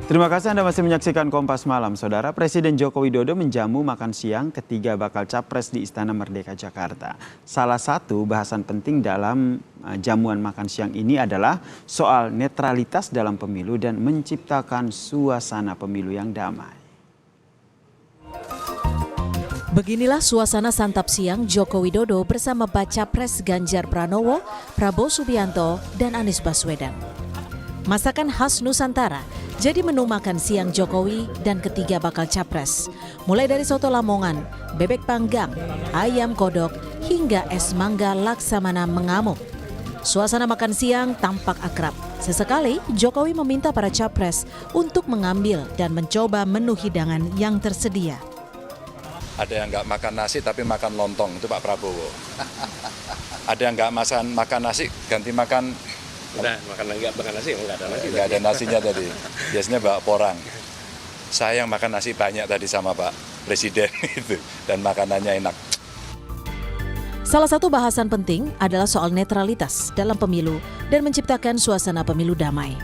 Terima kasih Anda masih menyaksikan Kompas Malam, Saudara. Presiden Joko Widodo menjamu makan siang ketiga bakal capres di Istana Merdeka Jakarta. Salah satu bahasan penting dalam jamuan makan siang ini adalah soal netralitas dalam pemilu dan menciptakan suasana pemilu yang damai. Beginilah suasana santap siang Joko Widodo bersama Baca Pres Ganjar Pranowo, Prabowo Subianto, dan Anies Baswedan. Masakan khas Nusantara jadi menu makan siang Jokowi dan ketiga bakal capres. Mulai dari soto Lamongan, bebek panggang, ayam kodok, hingga es mangga Laksamana mengamuk. Suasana makan siang tampak akrab. Sesekali Jokowi meminta para capres untuk mengambil dan mencoba menu hidangan yang tersedia. Ada yang nggak makan nasi tapi makan lontong, itu Pak Prabowo. Ada yang nggak makan nasi, ganti makan. Nah, nggak makan nasi, nggak ada nasi. Nggak ada nasinya tadi, biasanya bawa porang. Saya yang makan nasi banyak tadi sama Pak Presiden itu, dan makanannya enak. Salah satu bahasan penting adalah soal netralitas dalam pemilu dan menciptakan suasana pemilu damai.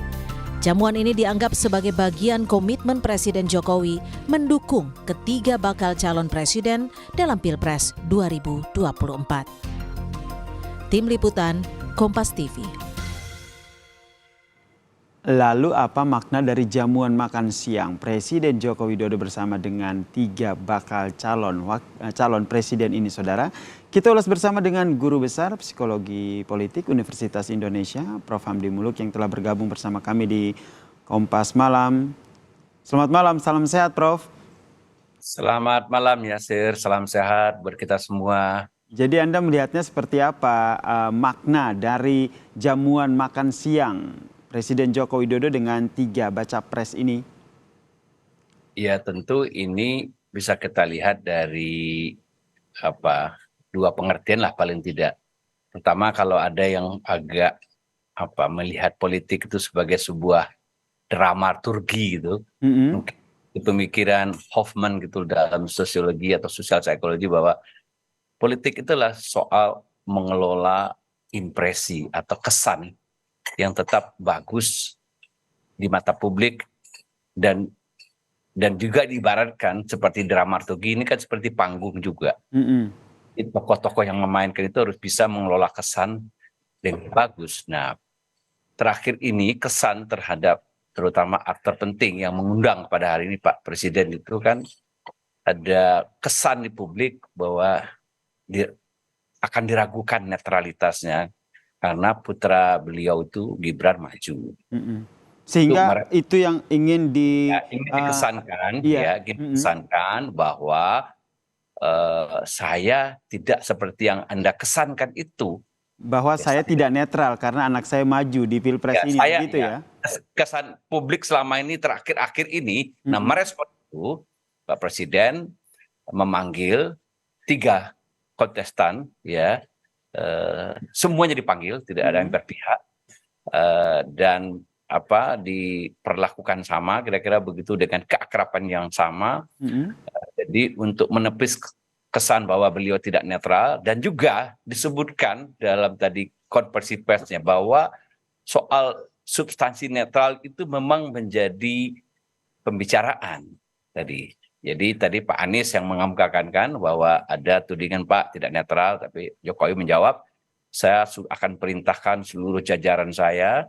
Jamuan ini dianggap sebagai bagian komitmen Presiden Jokowi mendukung ketiga bakal calon presiden dalam Pilpres 2024. Tim Liputan, Kompas TV. Lalu apa makna dari jamuan makan siang Presiden Joko Widodo bersama dengan tiga bakal calon presiden ini, Saudara? Kita ulas bersama dengan Guru Besar Psikologi Politik Universitas Indonesia, Prof. Hamdi Muluk, yang telah bergabung bersama kami di Kompas Malam. Selamat malam, salam sehat Prof. Selamat malam Yasir, salam sehat buat kita semua. Jadi Anda melihatnya seperti apa makna dari jamuan makan siang Presiden Joko Widodo dengan tiga baca pres ini? Ya tentu ini bisa kita lihat dari dua pengertian lah paling tidak. Pertama, kalau ada yang agak melihat politik itu sebagai sebuah dramaturgi gitu, mungkin itu pemikiran Hoffman gitu dalam sosiologi atau sosial psikologi, bahwa politik itulah soal mengelola impresi atau kesan yang tetap bagus di mata publik, dan juga diibaratkan seperti dramaturgi ini kan seperti panggung juga. Tokoh-tokoh yang memainkan itu harus bisa mengelola kesan dengan bagus. Nah, terakhir ini kesan terhadap terutama aktor penting yang mengundang pada hari ini Pak Presiden itu kan ada kesan di publik bahwa akan diragukan netralitasnya karena putra beliau itu Gibran maju. Sehingga itu yang ingin dikesankan, iya. Dikesankan bahwa saya tidak seperti yang Anda kesankan itu. Bahwa saya tidak netral karena anak saya maju di Pilpres ini, begitu ya? Kesan publik selama ini terakhir-akhir ini, nah merespon itu Pak Presiden memanggil tiga kontestan, ya. Semuanya dipanggil, tidak ada yang berpihak, dan diperlakukan sama, kira-kira begitu, dengan keakraban yang sama. Jadi untuk menepis kesan bahwa beliau tidak netral, dan juga disebutkan dalam tadi konversi persnya bahwa soal substansi netral itu memang menjadi pembicaraan tadi. Jadi tadi Pak Anies yang mengemukakan kan bahwa ada tudingan Pak tidak netral, tapi Jokowi menjawab, saya akan perintahkan seluruh jajaran saya,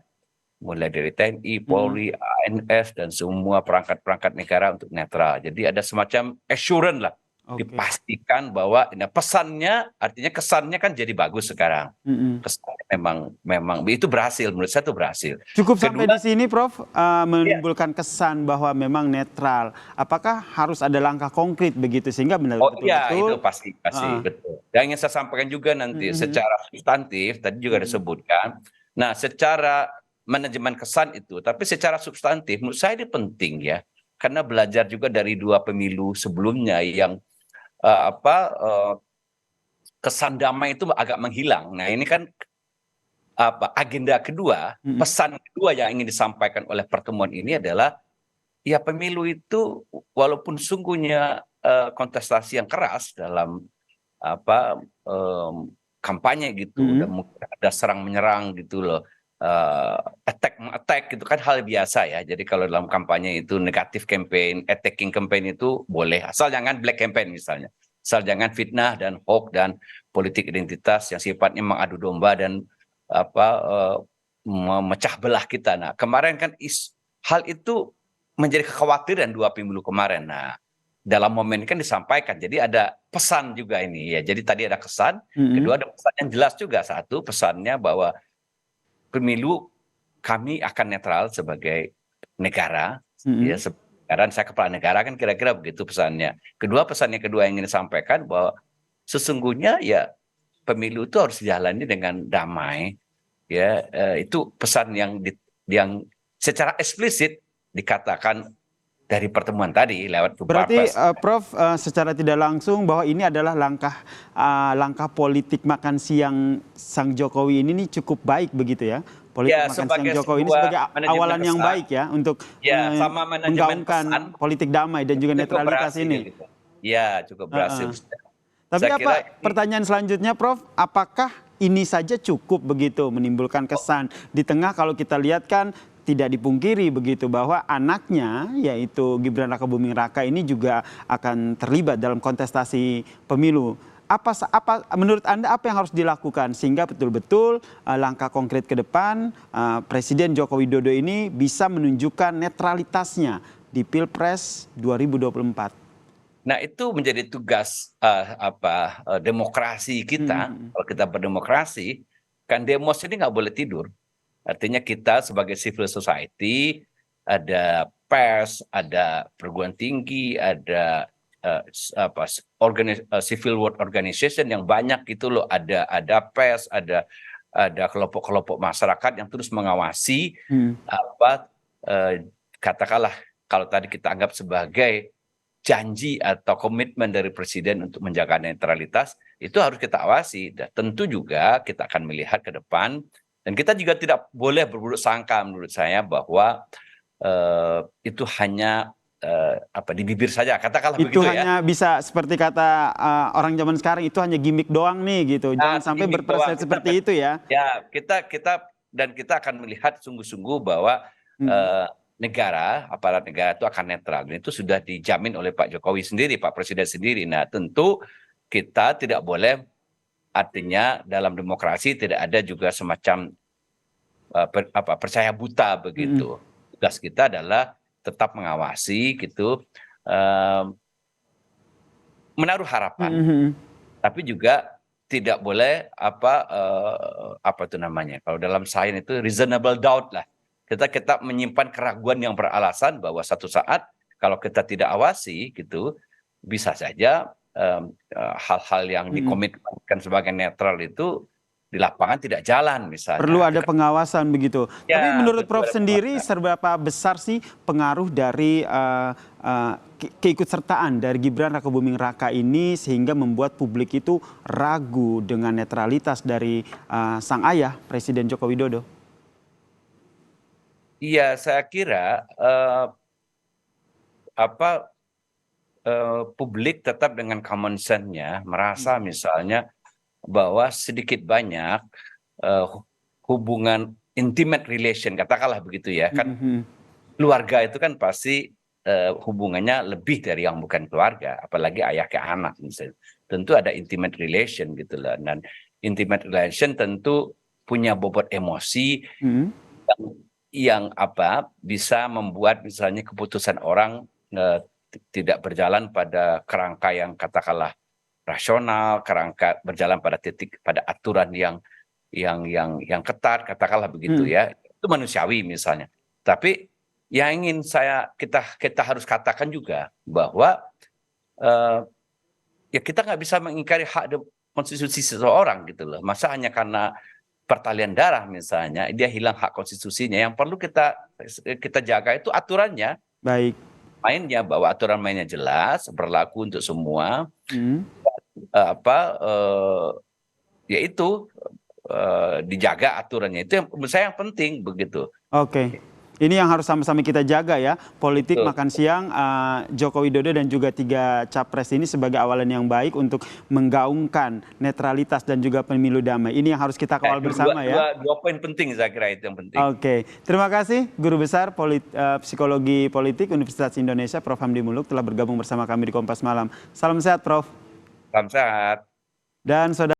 mulai dari TNI, Polri, ANS, dan semua perangkat-perangkat negara untuk netral. Jadi ada semacam assurance lah, dipastikan bahwa pesannya, artinya kesannya kan jadi bagus sekarang. Kesannya memang itu berhasil, menurut saya itu berhasil. Cukup sampai di sini Prof, menimbulkan kesan bahwa memang netral. Apakah harus ada langkah konkret begitu sehingga betul-betul? Itu pasti betul. Dan ingin saya sampaikan juga nanti secara substantif, tadi juga disebutkan. Nah, secara manajemen kesan itu, tapi secara substantif menurut saya ini penting ya, karena belajar juga dari dua pemilu sebelumnya yang kesan damai itu agak menghilang. Nah, ini kan agenda kedua, pesan kedua yang ingin disampaikan oleh pertemuan ini adalah ya, pemilu itu walaupun sungguhnya kontestasi yang keras dalam kampanye gitu, dan ada serang menyerang gitu loh, attack itu kan hal biasa ya. Jadi kalau dalam kampanye itu negatif campaign, attacking campaign itu boleh, asal jangan black campaign misalnya, asal jangan fitnah dan hoax dan politik identitas yang sifatnya mengadu domba dan memecah belah kita. Nah kemarin kan hal itu menjadi kekhawatiran 2 pemilu kemarin. Nah dalam momen kan disampaikan, jadi ada pesan juga ini ya. Jadi tadi ada kesan, kedua ada pesan yang jelas juga. Satu pesannya bahwa pemilu kami akan netral sebagai negara, ya karena saya kepala negara kan kira-kira begitu pesannya. Pesan yang kedua yang ingin disampaikan bahwa sesungguhnya ya pemilu itu harus dijalani dengan damai, ya itu pesan yang secara eksplisit dikatakan dari pertemuan tadi lewat Berarti Prof secara tidak langsung bahwa ini adalah langkah politik makan siang Sang Jokowi ini cukup baik begitu ya? Politik ya, makan siang Jokowi ini sebagai awalan yang baik ya untuk sama menggaungkan politik damai dan juga netralitas ini. Gitu. Ya cukup berhasil. Tapi pertanyaan selanjutnya Prof, apakah ini saja cukup begitu menimbulkan kesan di tengah kalau kita lihat kan tidak dipungkiri begitu bahwa anaknya yaitu Gibran Rakabuming Raka ini juga akan terlibat dalam kontestasi pemilu. Apa menurut Anda apa yang harus dilakukan sehingga betul-betul langkah konkret ke depan Presiden Joko Widodo ini bisa menunjukkan netralitasnya di Pilpres 2024? Nah itu menjadi tugas demokrasi kita. Kalau kita berdemokrasi kan demos ini nggak boleh tidur. Artinya kita sebagai civil society, ada pers, ada perguruan tinggi, ada civil world organization yang banyak gitu loh, ada pers, ada kelompok-kelompok masyarakat yang terus mengawasi katakanlah kalau tadi kita anggap sebagai janji atau komitmen dari presiden untuk menjaga netralitas, itu harus kita awasi. Dan tentu juga kita akan melihat ke depan. Dan kita juga tidak boleh berburuk sangka menurut saya bahwa itu hanya di bibir saja, katakanlah itu begitu ya. Itu hanya bisa seperti kata orang zaman sekarang, itu hanya gimmick doang nih gitu. Jangan sampai berprestasi seperti itu ya. Ya, kita akan melihat sungguh-sungguh bahwa aparat negara itu akan netral. Dan itu sudah dijamin oleh Pak Jokowi sendiri, Pak Presiden sendiri. Nah, tentu kita tidak boleh, artinya dalam demokrasi tidak ada juga semacam percaya buta begitu. Tugas kita adalah tetap mengawasi gitu, menaruh harapan, tapi juga tidak boleh kalau dalam sains itu reasonable doubt lah. Kita menyimpan keraguan yang beralasan bahwa satu saat kalau kita tidak awasi gitu bisa saja hal-hal yang dikomitmenkan sebagai netral itu di lapangan tidak jalan misalnya. Perlu ada pengawasan begitu. Ya, tapi menurut Prof sendiri seberapa besar sih pengaruh dari keikutsertaan dari Gibran Rakabuming Raka ini sehingga membuat publik itu ragu dengan netralitas dari sang ayah Presiden Joko Widodo? Iya, saya kira publik tetap dengan common sense-nya merasa misalnya bahwa sedikit banyak hubungan intimate relation, katakanlah begitu ya, kan keluarga itu kan pasti hubungannya lebih dari yang bukan keluarga, apalagi ayah ke anak misalnya. Tentu ada intimate relation gitu lah, dan intimate relation tentu punya bobot emosi yang bisa membuat misalnya keputusan orang tidak berjalan pada kerangka yang katakanlah rasional, kerangka berjalan pada aturan yang ketat, katakanlah begitu ya. Itu manusiawi misalnya. Tapi yang ingin kita harus katakan juga bahwa ya kita nggak bisa mengingkari hak konstitusi seseorang gitu loh. Masa hanya karena pertalian darah misalnya dia hilang hak konstitusinya. Yang perlu kita jaga itu aturannya. Baik. Mainnya, bahwa aturan mainnya jelas, berlaku untuk semua. Yaitu dijaga aturannya, itu yang menurut saya yang penting begitu. Oke. Ini yang harus sama-sama kita jaga ya, politik Betul. makan siang Joko Widodo dan juga 3 capres ini sebagai awalan yang baik untuk menggaungkan netralitas dan juga pemilu damai. Ini yang harus kita kawal bersama ya. Dua poin penting saya kira itu yang penting. Oke, terima kasih Guru Besar Psikologi Politik Universitas Indonesia Prof. Hamdi Muluk telah bergabung bersama kami di Kompas Malam. Salam sehat Prof. Salam sehat. Dan saudara